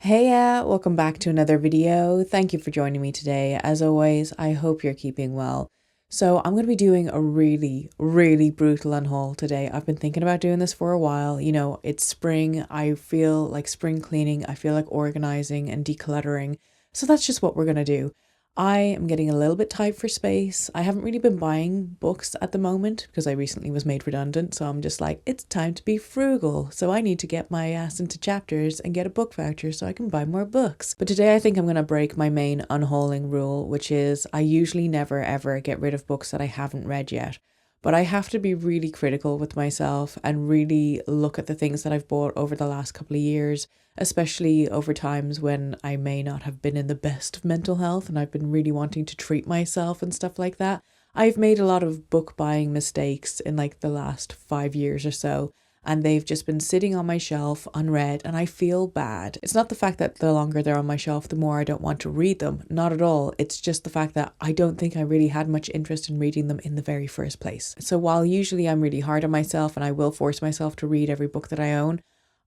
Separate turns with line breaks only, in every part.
Hey, welcome back to another video. Thank you for joining me today. As always, I hope you're keeping well. So I'm going to be doing a really brutal unhaul today. I've been thinking about doing this for a while. You know, it's spring. I feel like spring cleaning. I feel like organizing and decluttering. So that's just what we're going to do. I am getting a little bit tight for space. I haven't really been buying books at the moment because I recently was made redundant. So I'm just like, it's time to be frugal. So I need to get my ass into Chapters and get a book voucher so I can buy more books. But today I think I'm going to break my main unhauling rule, which is I usually never ever get rid of books that I haven't read yet. But I have to be really critical with myself and really look at the things that I've bought over the last couple of years, especially over times when I may not have been in the best of mental health and I've been really wanting to treat myself and stuff like that. I've made a lot of book buying mistakes in like the last 5 years or so, and they've just been sitting on my shelf unread and I feel bad. It's not the fact that the longer they're on my shelf, the more I don't want to read them. Not at all. It's just the fact that I don't think I really had much interest in reading them in the very first place. So while usually I'm really hard on myself and I will force myself to read every book that I own,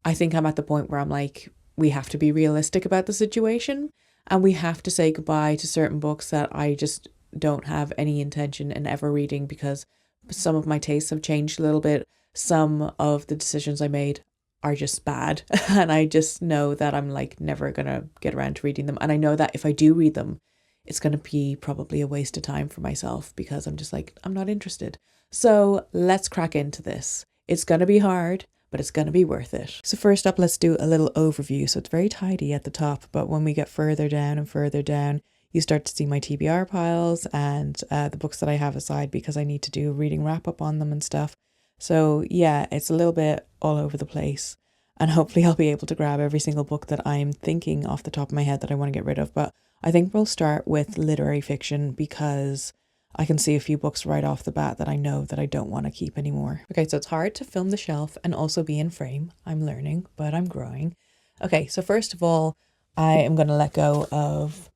I think I'm at the point where I'm like, we have to be realistic about the situation and we have to say goodbye to certain books that I just don't have any intention in ever reading because some of my tastes have changed a little bit. Some of the decisions I made are just bad and I just know that I'm like never gonna get around to reading them. And I know that if I do read them, it's gonna be probably a waste of time for myself because I'm just like, I'm not interested. So let's crack into this. It's gonna be hard, but it's going to be worth it. So first up, let's do a little overview. So it's very tidy at the top, but when we get further down and further down, you start to see my TBR piles and the books that I have aside because I need to do a reading wrap up on them and stuff. So yeah, it's a little bit all over the place. And hopefully I'll be able to grab every single book that I'm thinking off the top of my head that I want to get rid of. But I think we'll start with literary fiction because I can see a few books right off the bat that I know that I don't want to keep anymore. Okay, so it's hard to film the shelf and also be in frame. I'm learning, but I'm growing. Okay, so first of all, I am going to let go of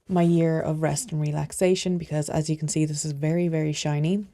my year of rest and relaxation because as you can see, this is very shiny.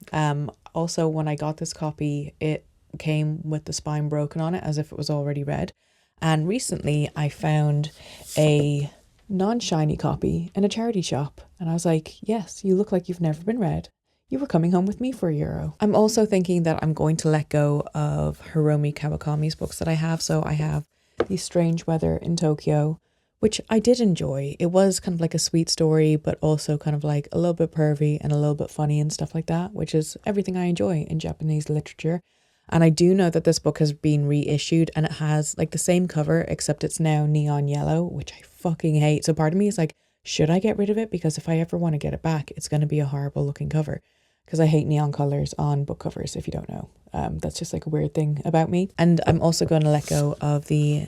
Also, when I got this copy, it came with the spine broken on it as if it was already read. And recently I found a non-shiny copy in a charity shop. And I was like, yes, you look like you've never been read. You were coming home with me for €1. I'm also thinking that I'm going to let go of Hiromi Kawakami's books that I have. So I have The Strange Weather in Tokyo, which I did enjoy. It was kind of like a sweet story, but also kind of like a little bit pervy and a little bit funny and stuff like that, which is everything I enjoy in Japanese literature. And I do know that this book has been reissued and it has like the same cover, except it's now neon yellow, which I fucking hate. So part of me is like, should I get rid of it? Because if I ever want to get it back, it's going to be a horrible looking cover. Because I hate neon colors on book covers, if you don't know. That's just like a weird thing about me. And I'm also going to let go of the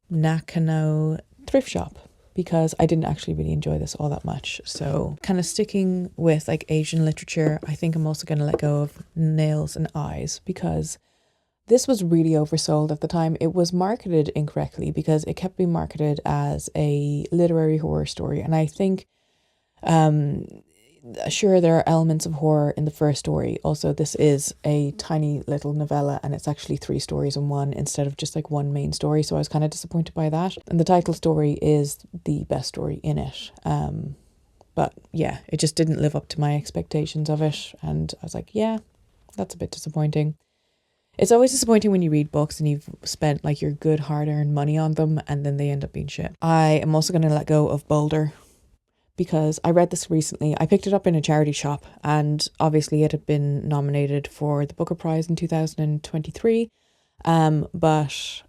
Nakano thrift shop because I didn't actually really enjoy this all that much. So kind of sticking with like Asian literature, I think I'm also going to let go of Nails and Eyes because this was really oversold at the time. It was marketed incorrectly because it kept being marketed as a literary horror story. And I think, sure, there are elements of horror in the first story. Also, this is a tiny little novella and it's actually 3 stories in one instead of just like one main story. So I was kind of disappointed by that. And the title story is the best story in it. But yeah, it just didn't live up to my expectations of it. And I was like, yeah, that's a bit disappointing. It's always disappointing when you read books and you've spent like your good hard-earned money on them and then they end up being shit. I am also going to let go of Boulder because I read this recently. I picked it up in a charity shop and obviously it had been nominated for the Booker Prize in 2023. But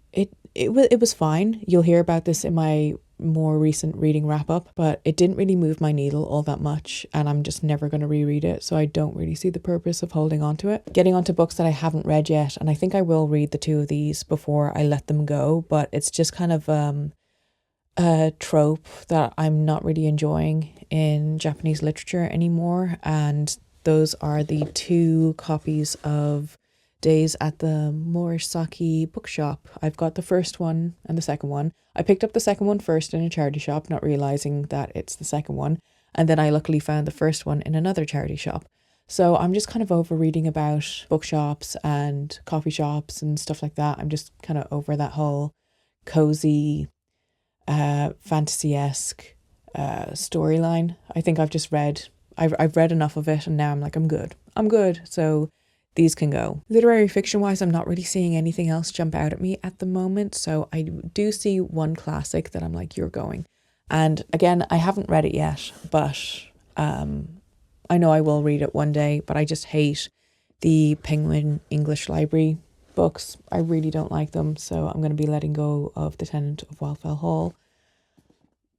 it was fine. You'll hear about this in my more recent reading wrap up, but it didn't really move my needle all that much and I'm just never going to reread it, so I don't really see the purpose of holding on to it. Getting onto books that I haven't read yet, and I think I will read the 2 of these before I let them go, but it's just kind of a trope that I'm not really enjoying in Japanese literature anymore, and those are the 2 copies of Days at the Morisaki bookshop. I've got the first one and the second one. I picked up the second one first in a charity shop, not realizing that it's the second one. And then I luckily found the first one in another charity shop. So I'm just kind of over reading about bookshops and coffee shops and stuff like that. I'm just kind of over that whole cozy fantasy-esque storyline. I think I've read enough of it, and now I'm like, I'm good. So these can go. Literary fiction wise, I'm not really seeing anything else jump out at me at the moment. So I do see one classic that I'm like, you're going. And again, I haven't read it yet, but I know I will read it one day. But I just hate the Penguin English Library books. I really don't like them. So I'm going to be letting go of The Tenant of Wildfell Hall.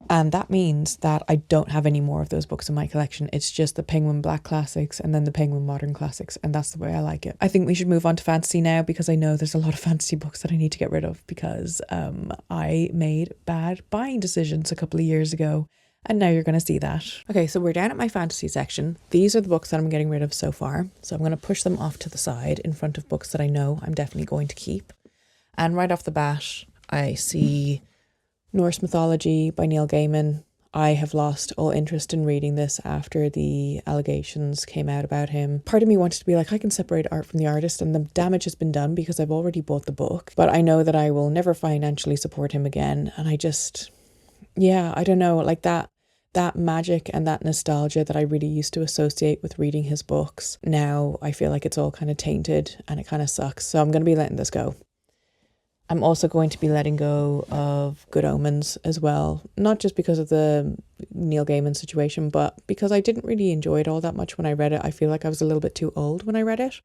And that means that I don't have any more of those books in my collection. It's just the Penguin Black Classics and then the Penguin Modern Classics. And that's the way I like it. I think we should move on to fantasy now, because I know there's a lot of fantasy books that I need to get rid of, because I made bad buying decisions a couple of years ago. And now you're going to see that. Okay, so we're down at my fantasy section. These are the books that I'm getting rid of so far. So I'm going to push them off to the side in front of books that I know I'm definitely going to keep. And right off the bat, I see Norse Mythology by Neil Gaiman. I have lost all interest in reading this after the allegations came out about him. Part of me wanted to be like, I can separate art from the artist, and the damage has been done because I've already bought the book. But I know that I will never financially support him again. And I just, yeah, I don't know, like that magic and that nostalgia that I really used to associate with reading his books. Now I feel like it's all kind of tainted and it kind of sucks. So I'm going to be letting this go. I'm also going to be letting go of Good Omens as well. Not just because of the Neil Gaiman situation, but because I didn't really enjoy it all that much when I read it. I feel like I was a little bit too old when I read it.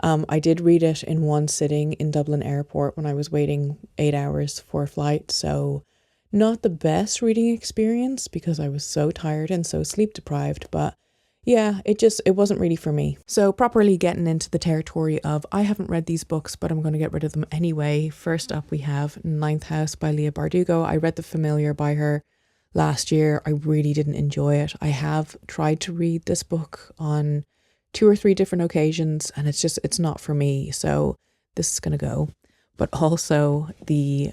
I did read it in one sitting in Dublin Airport when I was waiting 8 hours for a flight. So not the best reading experience because I was so tired and so sleep deprived, but yeah, it wasn't really for me. So properly getting into the territory of I haven't read these books, but I'm going to get rid of them anyway. First up, we have Ninth House by Leigh Bardugo. I read The Familiar by her last year. I really didn't enjoy it. I have tried to read this book on 2 or 3 different occasions, and it's not for me. So this is going to go. But also the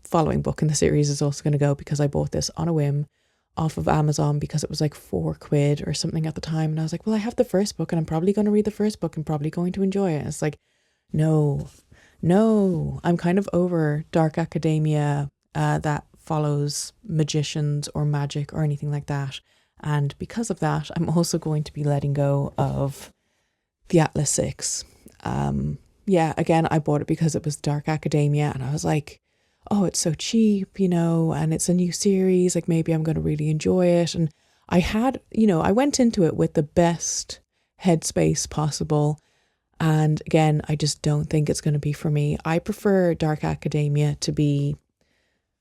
following book in the series is also going to go because I bought this on a whim off of Amazon because it was like £4 or something at the time. And I was like, well, I have the first book and I'm probably going to read the first book and probably going to enjoy it. And it's like, no, I'm kind of over dark academia that follows magicians or magic or anything like that. And because of that, I'm also going to be letting go of the Atlas 6. Yeah, again, I bought it because it was dark academia and I was like, oh, it's so cheap, and it's a new series, like maybe I'm going to really enjoy it. And I had, I went into it with the best headspace possible. And again, I just don't think it's going to be for me. I prefer dark academia to be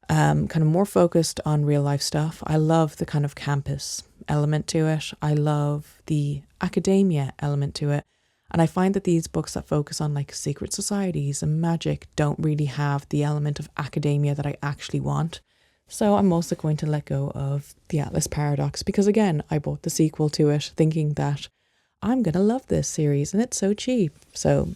kind of more focused on real life stuff. I love the kind of campus element to it. I love the academia element to it. And I find that these books that focus on like secret societies and magic don't really have the element of academia that I actually want. So I'm also going to let go of The Atlas Paradox because again, I bought the sequel to it thinking that I'm going to love this series and it's so cheap. So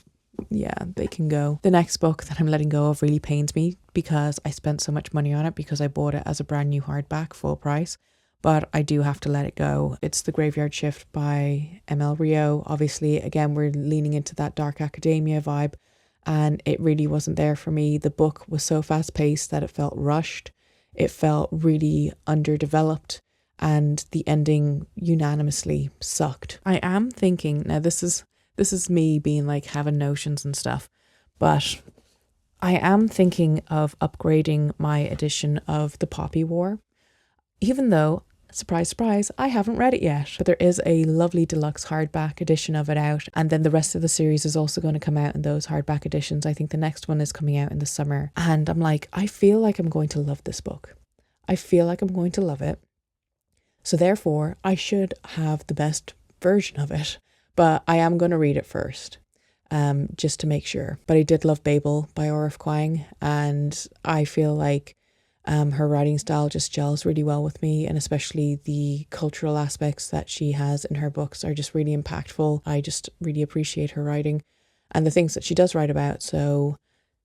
yeah, they can go. The next book that I'm letting go of really pains me because I spent so much money on it because I bought it as a brand new hardback full price. But I do have to let it go. It's The Graveyard Shift by ML Rio. Obviously, again, we're leaning into that dark academia vibe and it really wasn't there for me. The book was so fast paced that it felt rushed. It felt really underdeveloped and the ending unanimously sucked. I am thinking, now this is me being like having notions and stuff, but I am thinking of upgrading my edition of The Poppy War. Even though, surprise, surprise, I haven't read it yet. But there is a lovely deluxe hardback edition of it out. And then the rest of the series is also going to come out in those hardback editions. I think the next one is coming out in the summer. And I'm like, I feel like I'm going to love this book. I feel like I'm going to love it. So therefore, I should have the best version of it. But I am going to read it first. Just to make sure. But I did love Babel by Orif Kwang. And I feel like her writing style just gels really well with me, and especially the cultural aspects that she has in her books are just really impactful. I just really appreciate her writing and the things that she does write about. So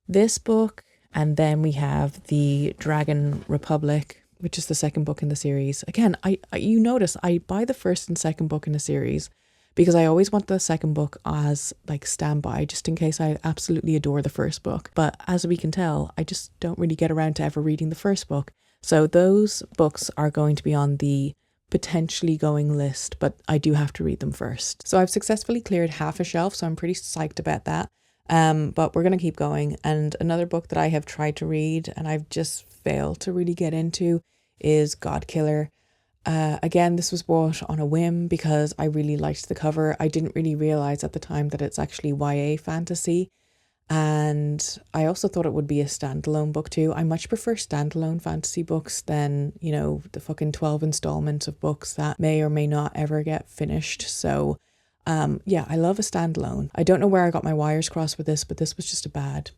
this book, and then we have The Dragon Republic, which is the second book in the series. Again, you notice I buy the first and second book in the series because I always want the second book as like standby, just in case I absolutely adore the first book. But as we can tell, I just don't really get around to ever reading the first book. So those books are going to be on the potentially going list, but I do have to read them first. So I've successfully cleared half a shelf, so I'm pretty psyched about that. But we're going to keep going. And another book that I have tried to read and I've just failed to really get into is God Killer. Again, this was bought on a whim because I really liked the cover. I didn't really realize at the time that it's actually YA fantasy. And I also thought it would be a standalone book too. I much prefer standalone fantasy books than, you know, the fucking 12 installments of books that may or may not ever get finished. So, yeah, I love a standalone. I don't know where I got my wires crossed with this, but this was just a bad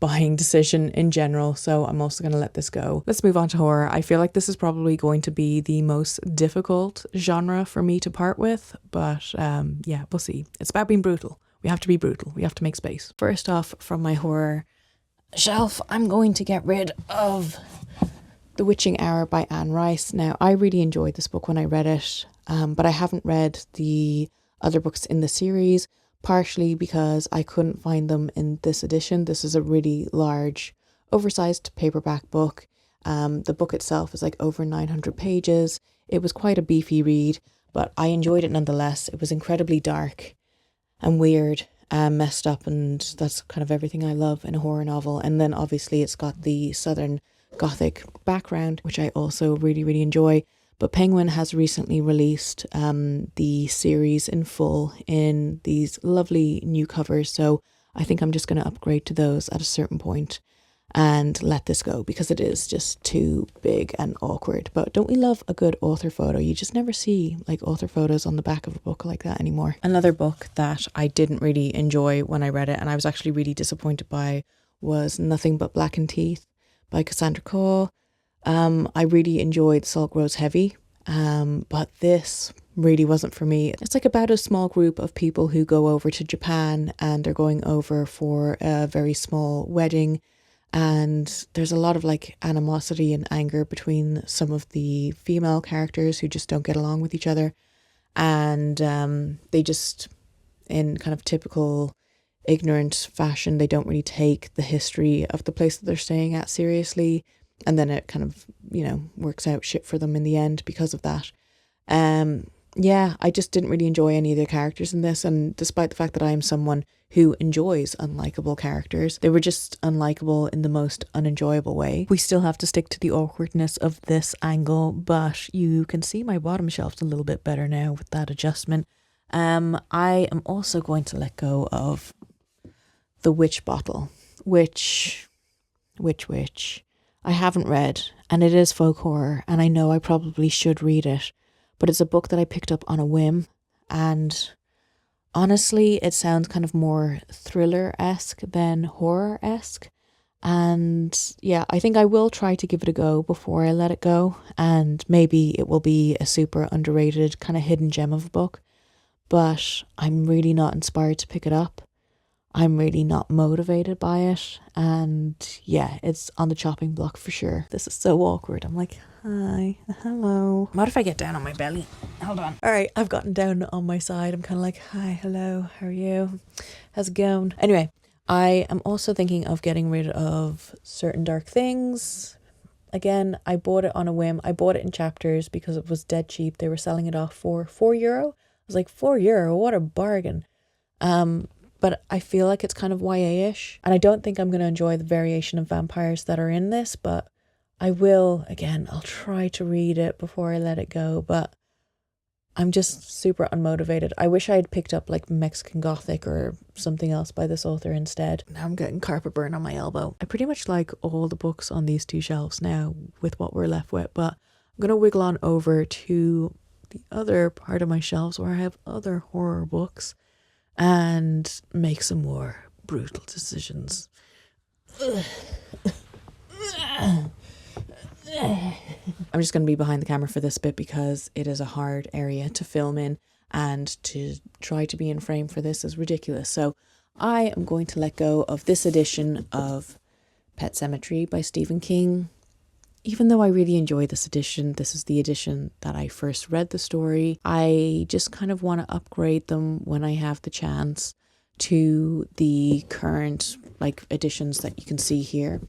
buying decision in general, so I'm also going to let this go. Let's move on to horror. I feel like this is probably going to be the most difficult genre for me to part with, but yeah, we'll see. It's about being brutal. We have to be brutal. We have to make space. First off, from my horror shelf, I'm going to get rid of The Witching Hour by Anne Rice. Now, I really enjoyed this book when I read it, but I haven't read the other books in the series, partially because I couldn't find them in this edition. This is a really large, oversized paperback book. The book itself is like over 900 pages. It was quite a beefy read, but I enjoyed it nonetheless. It was incredibly dark and weird and messed up, and that's kind of everything I love in a horror novel. And then obviously it's got the Southern Gothic background, which I also really, really enjoy. But Penguin has recently released the series in full in these lovely new covers. So I think I'm just going to upgrade to those at a certain point and let this go because it is just too big and awkward. But don't we love a good author photo? You just never see like author photos on the back of a book like that anymore. Another book that I didn't really enjoy when I read it and I was actually really disappointed by was Nothing But Blackened Teeth by Cassandra Cole. I really enjoyed Salt Grows Heavy, but this really wasn't for me. It's like about a small group of people who go over to Japan and they're going over for a very small wedding, and there's a lot of like animosity and anger between some of the female characters who just don't get along with each other, and they just, in kind of typical ignorant fashion, they don't really take the history of the place that they're staying at seriously. And then it kind of, you know, works out shit for them in the end because of that. Yeah, I just didn't really enjoy any of the characters in this. And despite the fact that I am someone who enjoys unlikable characters, they were just unlikable in the most unenjoyable way. We still have to stick to the awkwardness of this angle, but you can see my bottom shelf's a little bit better now with that adjustment. I am also going to let go of The Witch Bottle, which I haven't read, and it is folk horror, and I know I probably should read it, but it's a book that I picked up on a whim, and honestly, it sounds kind of more thriller-esque than horror-esque, and yeah, I think I will try to give it a go before I let it go, and maybe it will be a super underrated kind of hidden gem of a book, but I'm really not inspired to pick it up. I'm really not motivated by it, and yeah, it's on the chopping block for sure. This is so awkward. I'm like, hi, hello. What if I get down on my belly? Hold on. All right, I've gotten down on my side. I'm kind of like, hi, hello, how are you? How's it going? Anyway, I am also thinking of getting rid of Certain Dark Things. Again, I bought it on a whim. I bought it in chapters because it was dead cheap. They were selling it off for €4. I was like, €4? What a bargain. But I feel like it's kind of YA-ish. And I don't think I'm going to enjoy the variation of vampires that are in this, but I will. Again, I'll try to read it before I let it go, but I'm just super unmotivated. I wish I had picked up like Mexican Gothic or something else by this author instead. Now I'm getting carpet burn on my elbow. I pretty much like all the books on these two shelves now with what we're left with, but I'm going to wiggle on over to the other part of my shelves where I have other horror books and make some more brutal decisions. I'm just going to be behind the camera for this bit because it is a hard area to film in, and to try to be in frame for this is ridiculous. So I am going to let go of this edition of Pet Sematary by Stephen King. even though I really enjoy this edition, this is the edition that I first read the story, I just kind of want to upgrade them when I have the chance to the current editions that you can see here.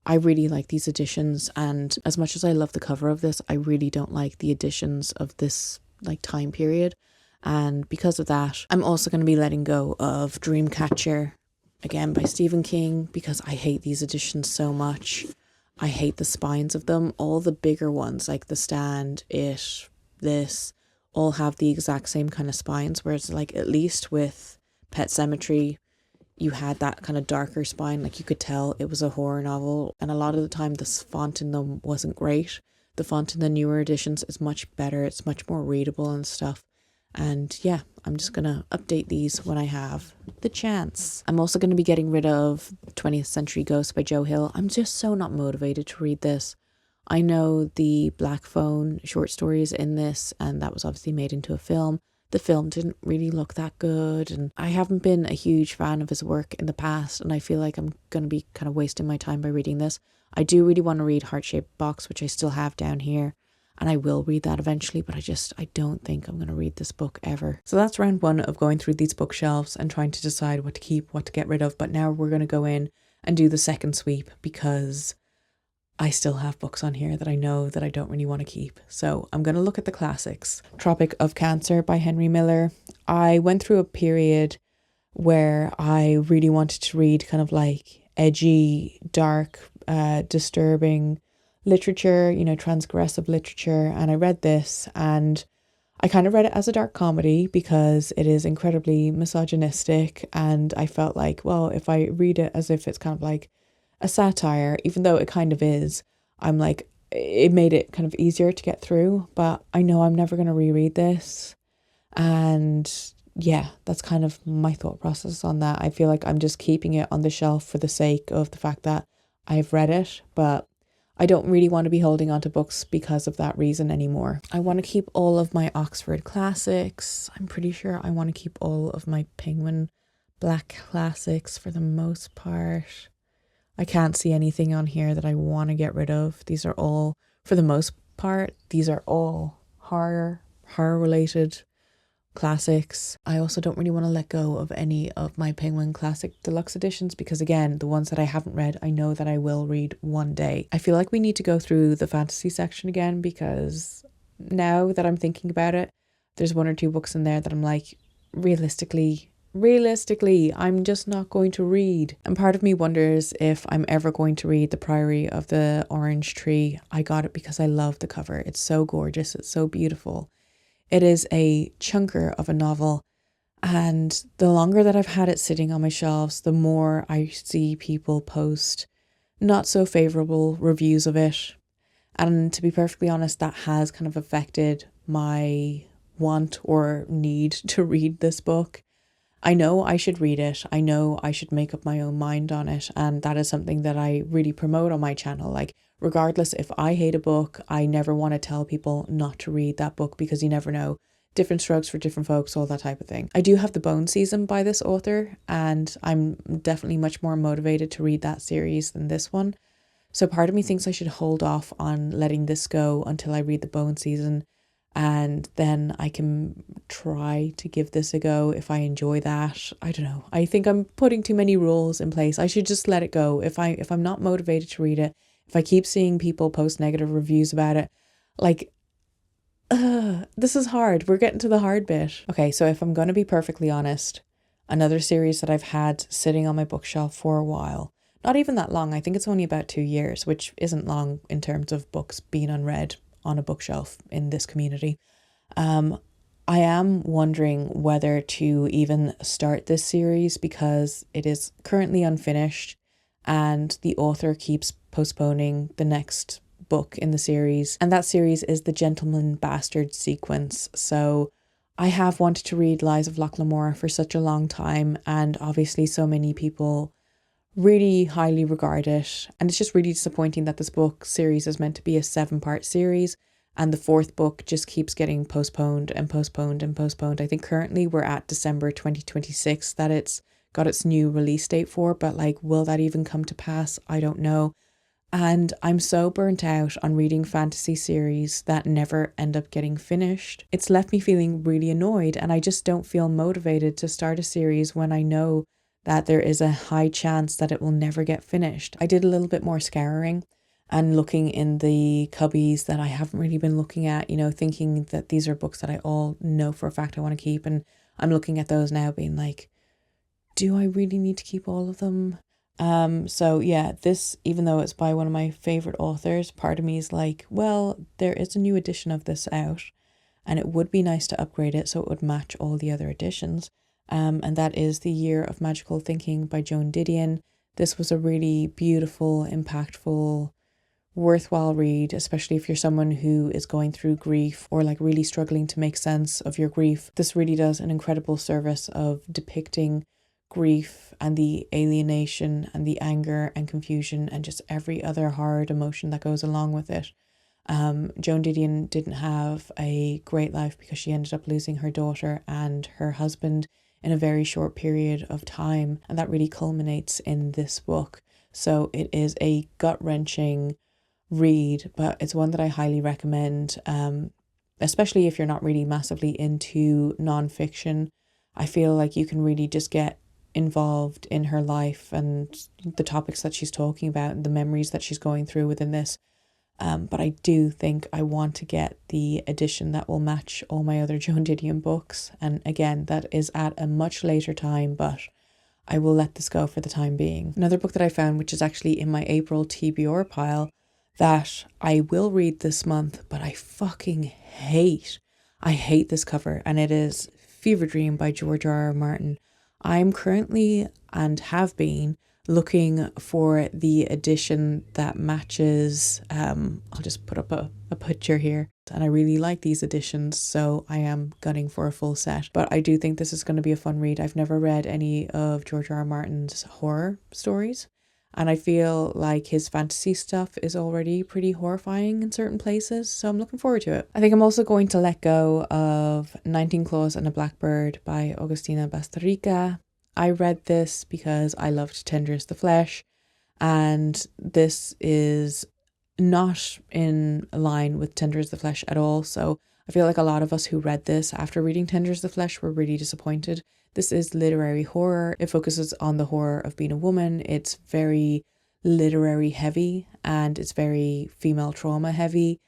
I really like these editions, and as much as I love the cover of this, I really don't like the editions of this time period. And because of that, I'm also going to be letting go of Dreamcatcher, again by Stephen King, because I hate these editions so much. I hate the spines of them. All the bigger ones, like The Stand, It, this, all have the exact same kind of spines, whereas at least with Pet Sematary, you had that kind of darker spine. You could tell it was a horror novel, and a lot of the time the font in them wasn't great. The font in the newer editions is much better. It's much more readable and stuff. And yeah, I'm just going to update these when I have the chance. I'm also going to be getting rid of 20th Century Ghost by Joe Hill. I'm just so not motivated to read this. I know the Black Phone short story is in this, and that was obviously made into a film. The film didn't really look that good, and I haven't been a huge fan of his work in the past, and I feel like I'm going to be kind of wasting my time by reading this. I do really want to read Heart-Shaped Box, which I still have down here, and I will read that eventually, but I don't think I'm going to read this book ever. So that's round one of going through these bookshelves and trying to decide what to keep, what to get rid of. But now we're going to go in and do the second sweep, because I still have books on here that I know that I don't really want to keep. So I'm going to look at the classics. Tropic of Cancer by Henry Miller. I went through a period where I really wanted to read kind of edgy, dark, disturbing literature, transgressive literature, and I read this, and I kind of read it as a dark comedy because it is incredibly misogynistic, and I felt well, if I read it as if it's kind of a satire, even though it kind of is, I'm it made it kind of easier to get through. But I know I'm never going to reread this, and yeah, that's kind of my thought process on that. I feel I'm just keeping it on the shelf for the sake of the fact that I've read it, but I don't really want to be holding on to books because of that reason anymore. I want to keep all of my Oxford classics. I'm pretty sure I want to keep all of my Penguin Black classics for the most part. I can't see anything on here that I want to get rid of. These are all, for the most part, these are all horror related classics. I also don't really want to let go of any of my Penguin Classic Deluxe editions because, again, the ones that I haven't read, I know that I will read one day. I feel like we need to go through the fantasy section again, because now that I'm thinking about it, there's one or two books in there that I'm realistically, I'm just not going to read. And part of me wonders if I'm ever going to read The Priory of the Orange Tree. I got it because I love the cover. It's so gorgeous. It's so beautiful. It is a chunker of a novel, and the longer that I've had it sitting on my shelves, the more I see people post not so favourable reviews of it. And to be perfectly honest, that has kind of affected my want or need to read this book. I know I should read it. I know I should make up my own mind on it. And that is something that I really promote on my channel. Regardless if I hate a book, I never want to tell people not to read that book, because you never know. Different strokes for different folks, all that type of thing. I do have The Bone Season by this author, and I'm definitely much more motivated to read that series than this one. So part of me thinks I should hold off on letting this go until I read The Bone Season, and then I can try to give this a go if I enjoy that. I don't know. I think I'm putting too many rules in place. I should just let it go. If I'm not motivated to read it, if I keep seeing people post negative reviews about it, this is hard. We're getting to the hard bit. Okay, so if I'm going to be perfectly honest, another series that I've had sitting on my bookshelf for a while, not even that long, I think it's only about 2 years, which isn't long in terms of books being unread on a bookshelf in this community. I am wondering whether to even start this series because it is currently unfinished and the author keeps postponing the next book in the series, and that series is the Gentleman Bastard sequence. So I have wanted to read Lies of Loch Lamora for such a long time, and obviously so many people really highly regard it, and it's just really disappointing that this book series is meant to be a 7-part series and the 4th book just keeps getting postponed and postponed and postponed. I think currently we're at December 2026 that it's got its new release date for, but will that even come to pass? I don't know. And I'm so burnt out on reading fantasy series that never end up getting finished. It's left me feeling really annoyed, and I just don't feel motivated to start a series when I know that there is a high chance that it will never get finished. I did a little bit more scouring and looking in the cubbies that I haven't really been looking at, thinking that these are books that I all know for a fact I want to keep. And I'm looking at those now being like, do I really need to keep all of them? So yeah, this, even though it's by one of my favorite authors, part of me is like, well, there is a new edition of this out, and it would be nice to upgrade it so it would match all the other editions. And that is The Year of Magical Thinking by Joan Didion. This was a really beautiful, impactful, worthwhile read, especially if you're someone who is going through grief or like really struggling to make sense of your grief. This really does an incredible service of depicting grief and the alienation and the anger and confusion and just every other hard emotion that goes along with it. Joan Didion didn't have a great life because she ended up losing her daughter and her husband in a very short period of time, and that really culminates in this book. So it is a gut-wrenching read, but it's one that I highly recommend, especially if you're not really massively into nonfiction. I feel like you can really just get involved in her life and the topics that she's talking about and the memories that she's going through within this. But I do think I want to get the edition that will match all my other Joan Didion books. And again, that is at a much later time, but I will let this go for the time being. Another book that I found, which is actually in my April TBR pile, that I will read this month, but I fucking hate. I hate this cover, and it is Fever Dream by George R.R. Martin. I'm currently, and have been, looking for the edition that matches, I'll just put up a picture here, and I really like these editions, so I am gunning for a full set. But I do think this is going to be a fun read. I've never read any of George R.R. Martin's horror stories, and I feel like his fantasy stuff is already pretty horrifying in certain places, so I'm looking forward to it. I think I'm also going to let go of 19 Claws and a Blackbird by Agustina Bastarrica. I read this because I loved Tender is the Flesh, and this is not in line with Tender is the Flesh at all, so I feel like a lot of us who read this after reading Tender is the Flesh were really disappointed. This is literary horror. It focuses on the horror of being a woman. It's very literary heavy, and it's very female trauma heavy.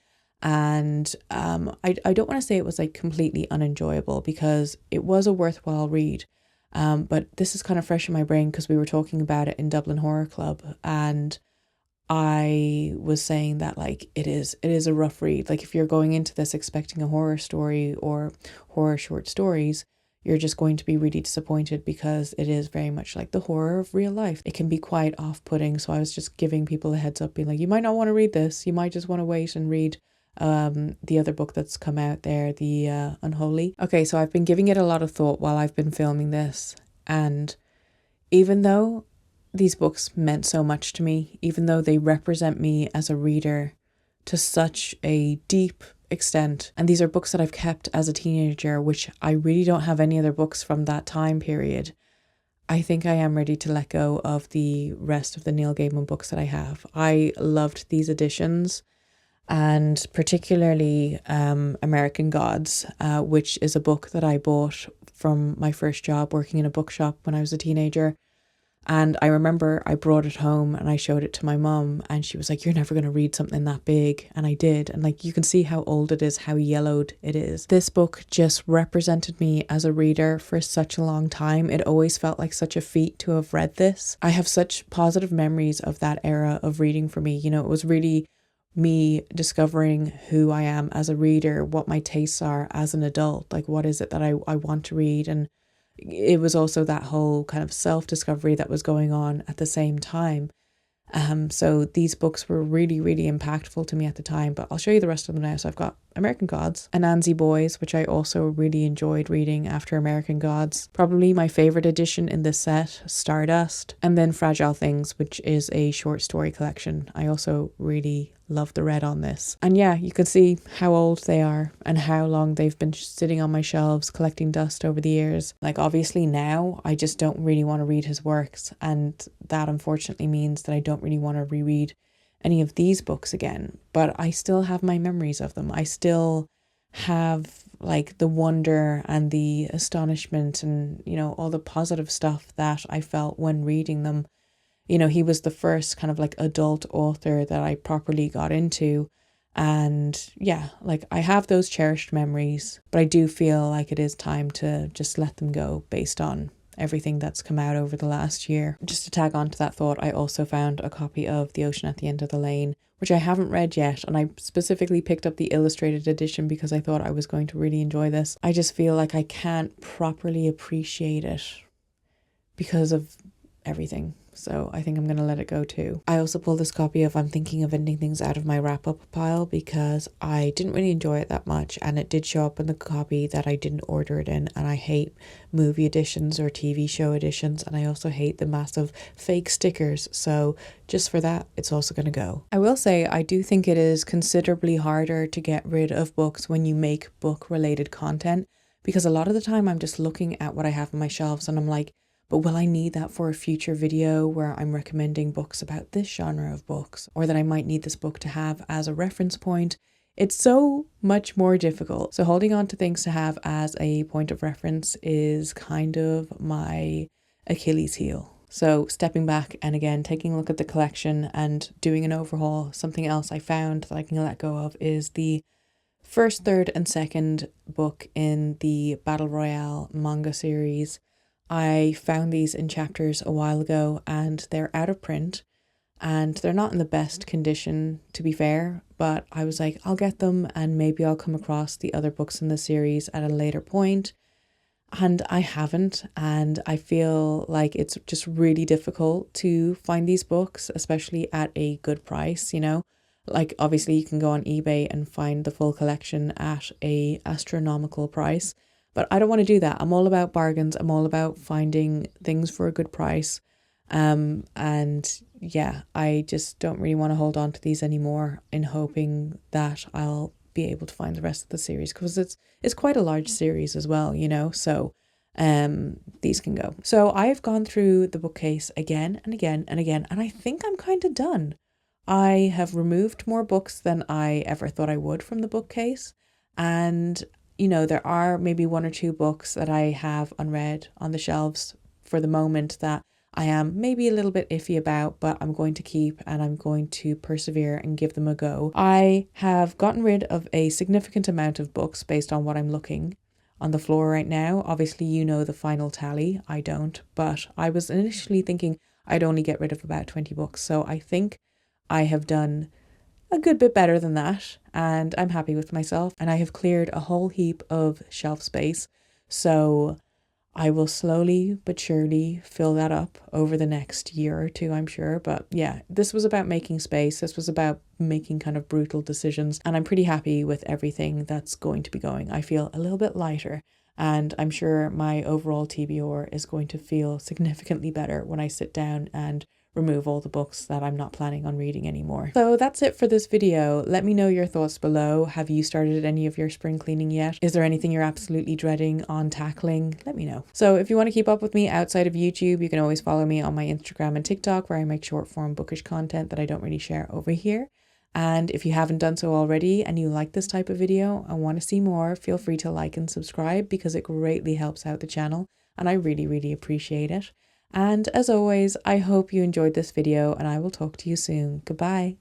And I don't want to say it was like completely unenjoyable, because it was a worthwhile read. But this is kind of fresh in my brain because we were talking about it in Dublin Horror Club, and I was saying that like it is a rough read. Like if you're going into this expecting a horror story or horror short stories, you're just going to be really disappointed, because it is very much like the horror of real life. It can be quite off-putting, so I was just giving people a heads up, being like, you might not want to read this, you might just want to wait and read the other book that's come out there, the Unholy. Okay, so I've been giving it a lot of thought while I've been filming this, and even though these books meant so much to me, even though they represent me as a reader to such a deep extent, and these are books that I've kept as a teenager, which I really don't have any other books from that time period, I think I am ready to let go of the rest of the Neil Gaiman books that I have. I loved these editions, and particularly American Gods, which is a book that I bought from my first job working in a bookshop when I was a teenager. And I remember I brought it home and I showed it to my mum, and she was like, you're never going to read something that big. And I did. And like, you can see how old it is, how yellowed it is. This book just represented me as a reader for such a long time. It always felt like such a feat to have read this. I have such positive memories of that era of reading for me. You know, it was really me discovering who I am as a reader, what my tastes are as an adult, like what is it that I want to read. And it was also that whole kind of self-discovery that was going on at the same time. So these books were really, really impactful to me at the time, but I'll show you the rest of them now. So I've got American Gods, Anansi Boys, which I also really enjoyed reading after American Gods. Probably my favorite edition in this set, Stardust, and then Fragile Things, which is a short story collection. I also really love the red on this. And yeah, you can see how old they are and how long they've been sitting on my shelves collecting dust over the years. Like obviously now I just don't really want to read his works, and that unfortunately means that I don't really want to reread any of these books again, but I still have my memories of them. I still have like the wonder and the astonishment and, you know, all the positive stuff that I felt when reading them. You know, he was the first kind of like adult author that I properly got into. And yeah, like I have those cherished memories, but I do feel like it is time to just let them go based on everything that's come out over the last year. Just to tag on to that thought, I also found a copy of The Ocean at the End of the Lane, which I haven't read yet, and I specifically picked up the illustrated edition because I thought I was going to really enjoy this. I just feel like I can't properly appreciate it because of everything. So I think I'm going to let it go too. I also pulled this copy of I'm Thinking of Ending Things out of my wrap-up pile because I didn't really enjoy it that much, and it did show up in the copy that I didn't order it in, and I hate movie editions or TV show editions, and I also hate the massive fake stickers, so just for that it's also going to go. I will say I do think it is considerably harder to get rid of books when you make book related content, because a lot of the time I'm just looking at what I have on my shelves and I'm like, but will I need that for a future video where I'm recommending books about this genre of books, or that I might need this book to have as a reference point? It's so much more difficult. So holding on to things to have as a point of reference is kind of my Achilles heel. So stepping back and again, taking a look at the collection and doing an overhaul, something else I found that I can let go of is the first, third and second book in the Battle Royale manga series. I found these in chapters a while ago and they're out of print and they're not in the best condition, to be fair, but I was like, I'll get them and maybe I'll come across the other books in the series at a later point. And I haven't, and I feel like it's just really difficult to find these books, especially at a good price, you know? Like obviously you can go on eBay and find the full collection at a astronomical price. But I don't want to do that. I'm all about bargains. I'm all about finding things for a good price. And yeah, I just don't really want to hold on to these anymore in hoping that I'll be able to find the rest of the series, because it's quite a large series as well, you know, so these can go. So I've gone through the bookcase again and again and again, and I think I'm kind of done. I have removed more books than I ever thought I would from the bookcase, and you know, there are maybe one or two books that I have unread on the shelves for the moment that I am maybe a little bit iffy about, but I'm going to keep and I'm going to persevere and give them a go. I have gotten rid of a significant amount of books based on what I'm looking on the floor right now. Obviously, you know the final tally. I don't, but I was initially thinking I'd only get rid of about 20 books. So I think I have done a good bit better than that, and I'm happy with myself, and I have cleared a whole heap of shelf space, so I will slowly but surely fill that up over the next year or two, I'm sure. But yeah, this was about making space. This was about making kind of brutal decisions, and I'm pretty happy with everything that's going to be going. I feel a little bit lighter, and I'm sure my overall TBR is going to feel significantly better when I sit down and remove all the books that I'm not planning on reading anymore. So that's it for this video. Let me know your thoughts below. Have you started any of your spring cleaning yet? Is there anything you're absolutely dreading on tackling? Let me know. So if you want to keep up with me outside of YouTube, you can always follow me on my Instagram and TikTok, where I make short form bookish content that I don't really share over here. And if you haven't done so already and you like this type of video and want to see more, feel free to like and subscribe because it greatly helps out the channel and I really, really appreciate it. And as always, I hope you enjoyed this video and I will talk to you soon. Goodbye.